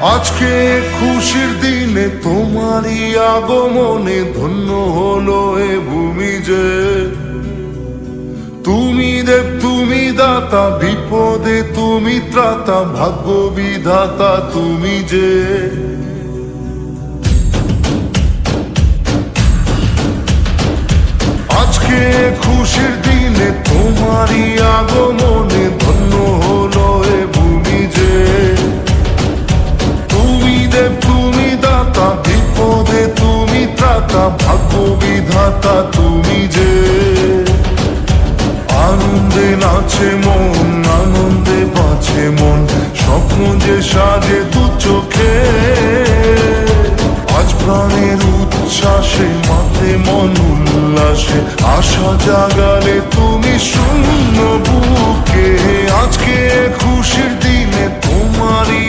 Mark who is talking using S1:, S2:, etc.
S1: আজকে খুশির দিনে তোমারই আগমনে ধন্য হলো এ ভূমি যে। তুমি দেব তুমি দাতা, বিপদে তুমি ত্রাতা, ভাগ্য বিধাতা তুমি যে। আজকে খুশির দিনে তোমারই আগমনে ধন্য হলো এ ভূমি যে। তুমি দেব তুমি দাতা, বিপদে তুমি ত্রাতা, ভাগ্য বিধাতা তুমি যে। আনন্দে নাচে মন, আনন্দে বাঁচে মন, স্বপ্ন যে সাজে দু চোখে। আজ প্রাণের উচ্ছ্বাসে মাতে মন উল্লাসে, আশা জাগালে তুমি শূন্য বুকে। আজকে খুশির দিনে তোমারই